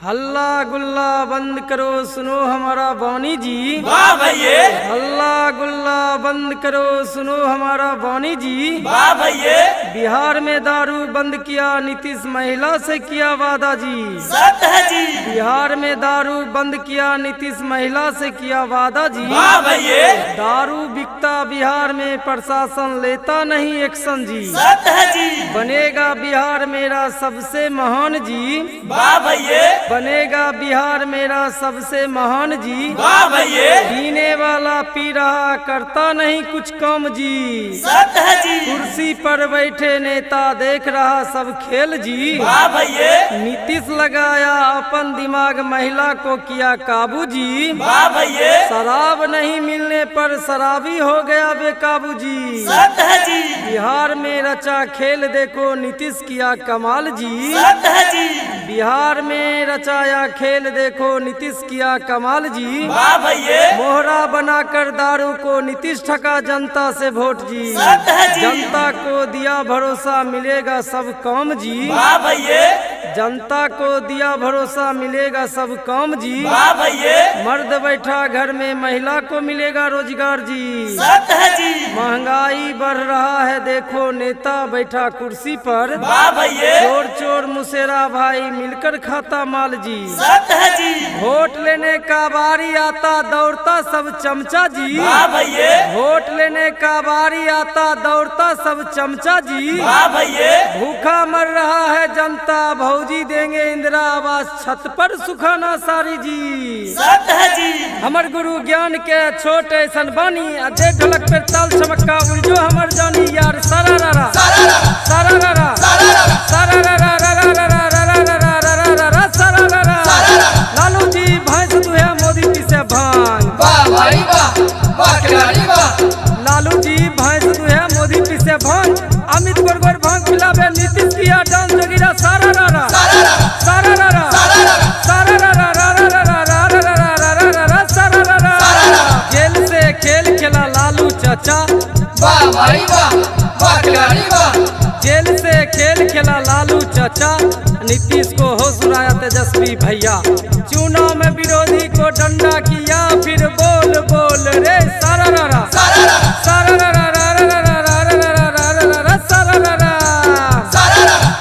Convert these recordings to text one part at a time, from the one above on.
हल्ला गुल्ला बंद करो, सुनो हमारा बानी जी। वाह भैये। हल्ला गुल्ला बंद करो, सुनो हमारा बानी जी। वाह भैये। बिहार में दारू बंद किया नीतीश, महिला से किया वादा जी। सत्य है जी। बिहार में दारू बंद किया नीतीश, महिला से किया वादा जी। वाह भैये। दारू बिकता बिहार में, प्रशासन लेता नहीं एक्शन जी। सत्य है जी। बनेगा बिहार मेरा सबसे महान जी। वाह भैये। बनेगा बिहार मेरा सबसे महान जी। वाह भैये। पीने वाला पी रहा, करता नहीं कुछ काम जी। सत्य है जी। कुर्सी पर बैठे नेता, देख रहा सब खेल जी। वाह भैये। नीतीश लगाया अपन दिमाग, महिला को किया काबू जी। वाह भैये। शराब नहीं मिलने पर शराबी हो गया बेकाबू जी। सत्य है जी। बिहार में रचा खेल, देखो नीतीश किया कमाल जी। सत्य है जी। बिहार में रचाया खेल, देखो नीतीश किया कमाल जी। वाह भैये। मोहरा बनाकर दारू को नीतीश ठगा जनता से वोट जी। सत्य है जी। जनता को दिया भरोसा, मिलेगा सब काम जी। वाह भैये। जनता को दिया भरोसा, मिलेगा सब काम जी। वाह भैये। मर्द बैठा घर में, महिला को मिलेगा रोजगार जी। सत्य है जी। महंगाई बढ़ रहा है, देखो नेता बैठा कुर्सी पर। वाह भैये। चोर चोर मुसेरा भाई, मिलकर खाता माल जी। सत्य है जी। वोट लेने का बारी आता, दौड़ता सब चमचा जी। वाह भैये। वोट लेने का बारी आता, दौड़ता सब चमचा जी। वाह भैये। भूखा मर रहा है जनता, भौजी देंगे इंदिरा आवास, छत पर सुखाना सारी जी। सत्य है जी। हमर गुरु ज्ञान के छोटे सनबानी, अजय ढोलक पे ताल चमक्का, उर्जो हमर जानी यार। सारा रारा सारा रारा सारा रारा लालू जी भैंस दुहे, मोदी पीछे भांग। वाह भाई वाह, वाह खिलाड़ी वाह। लालू जी भैंस दुहे, मोदी पीछे भांग। अमित गोरगोर भांग खिलावे, नीतीश किया डांस जोगिरा। सारा रारा सारा रारा सारा रारा सारा रारा। जेल से खेल खेला लालू चाचा। वाह भाई वाह, वाह खिलाड़ी वाह। जेल से खेल खेला लालू चाचा, नीतीश को होश उड़ाया तेजस्वी भैया। चुनाव में विरोधी को डंडा किया, फिर बोल बोल रे सारा रारा सारा रारा सारा रारा।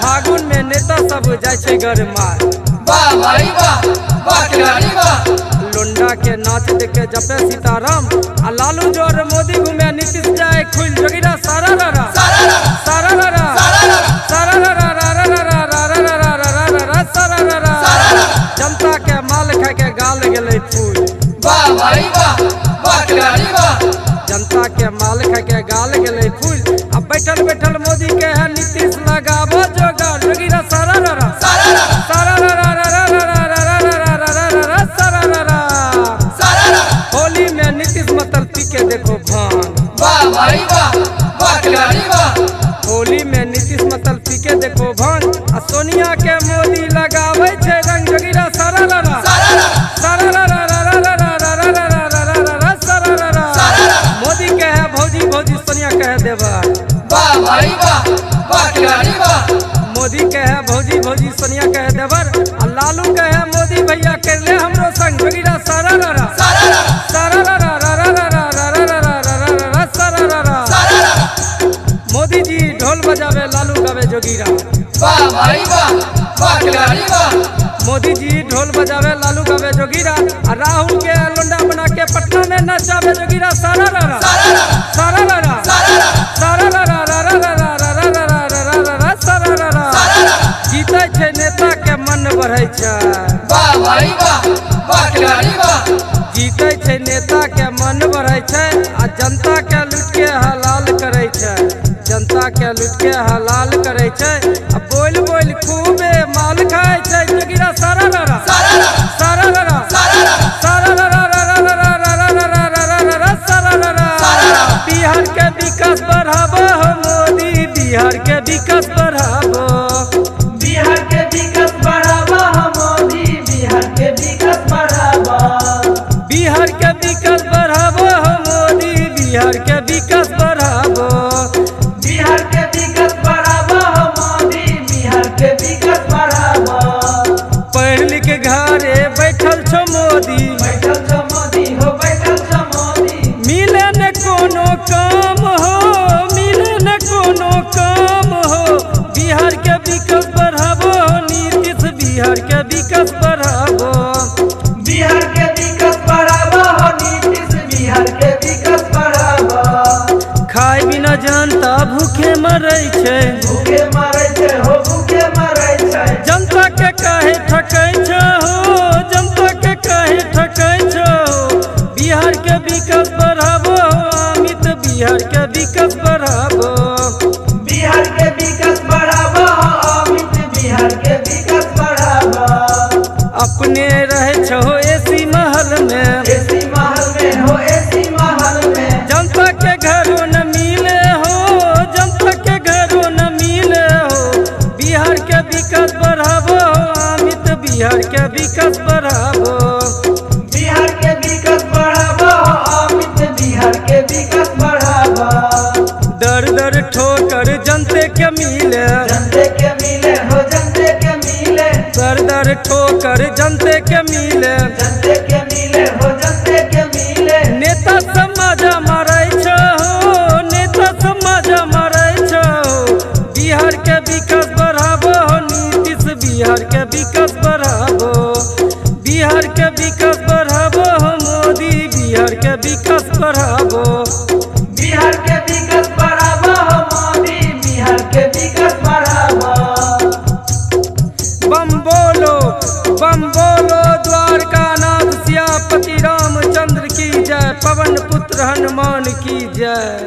फागुन में नेता सब जाय छे घर मार। वाह भाई वाह, वाह खिलाड़ी वाह। लोंडा के नाच देखे जपे सीताराम, आ लालू जोर मोदी घूमे, नीतीश जाए खुल जोगिरा। सारा रारा सारा रारा सारा रारा सारा रारा। जनता के माल खा के गाल गेले फूल। वाह भाई वाह, वाह खिलाड़ी वाह। जनता के माल खा के गाल गेले फूल। अब बैठल बैठल मोदी के है, नीतीश लगाबो जोगाड़ जोगिरा। सारा रारा सारा रारा सारा रारा। होली में नीतीश मतल पी के देखो भांग। वाह भाई वाह, वाह खिलाड़ी वाह। होली में नीतीश मतल पी के देखो भांग। आ सोनिया के मोदी लगावे छे रंग जोगिरा। सारा रारा सारा रारा सारा रारा। मोदी के है भौजी भौजी, सोनिया के है देवर। वाह भाई वाह, वाह खिलाड़ी वाह। मोदी के है भौजी भौजी, सोनिया के है देवर। आ लालू के है मोदी भैया, कर ले हमरो संग जोगिरा। सारा रारा सारा रारा सारा रारा। मोदी जी ढोल बजावे, लालू गावे जोगिरा। वाह भाई वाह, वाह खिलाड़ी वाह। मोदी जी ढोल बजावे, लालू गावे जोगिरा। आ राहुल के लोंडा बना के पटना में नचावे जोगिरा। सारा रारा सारा रारा सारा रारा सारा रारा। जीते छे नेता के मन बढ़े छै। वाह भाई वाह, वाह खिलाड़ी वाह। जीते छे नेता के मन बढ़े छै, आ जनता के लूट के हलाल करे छै। जनता के लूट के हलाल करे छै, आ बोल बोल खूबे माल खाए छै जोगिरा। सारा रारा सारा रारा सारा रारा। बिहार के विकास बढ़ाबो हो मोदी, बिहार के विकास बढ़ाबो। बिहार के विकास बढ़ावा हो मोदी, बिहार के विकास बढ़ावा। बिहार के विकास बढ़ाबो हो मोदी, बिहार के विकास बढ़ाबो। बिहार के विकास बढ़ावा हो मोदी, बिहार छो मोदी, बैठल छ मोदी हो बैठल छ मोदी। मिले न कोनो काम हो, मिले न कोनो काम हो, बिहार के विकास बढ़ाबो नीतीश, बिहार के विकास बढ़ाबो, बिहार के विकास बढ़ाबो हो नीतीश, बिहार के विकास बढ़ाबो। खाए बिना जनता भूखे मरै छै, भूखे मरै छै हो भूखे मरै छै। जनता के काहे ठकै छ हो, जनता के काहे ठकै छ हो, बिहार के विकास बढ़ाबो अमित, बिहार के विकास बढ़ाबो, बिहार के विकास बढ़ाबो अमित, बिहार के विकास बढ़ाबो। अपने रहे छो एसी महल में, एसी महल में हो एसी महल में। जनता के घरों न मिले हो, जनता के घरों न मिले हो, बिहार के विकास बढ़ाबो अमित, बिहार के विकास बढ़ाबो, बिहार के विकास बढ़ाबो अमित, बिहार के विकास बढ़ाबो। दर दर ठोकर जनते के मिले, जनते के मिले हो जनते के मिले। दर दर ठोकर जनते के मिले, जनते के मिले हो जनते के मिले। नेता समाज मारै छ हो, नेता समाज मारै छ हो, बिहार के विकास बढ़ाबो नीतीश, बिहार के विकास बढ़ाबो, बिहार के विकास बढ़ाबो मोदी, बिहार के विकास बढ़ाबो, बिहार के विकास बढ़ाबो मोदी, बिहार के विकास बढ़ाबो। बम बोलो द्वारकानाथ सियापति रामचंद्र की जय, पवन पुत्र हनुमान की जय।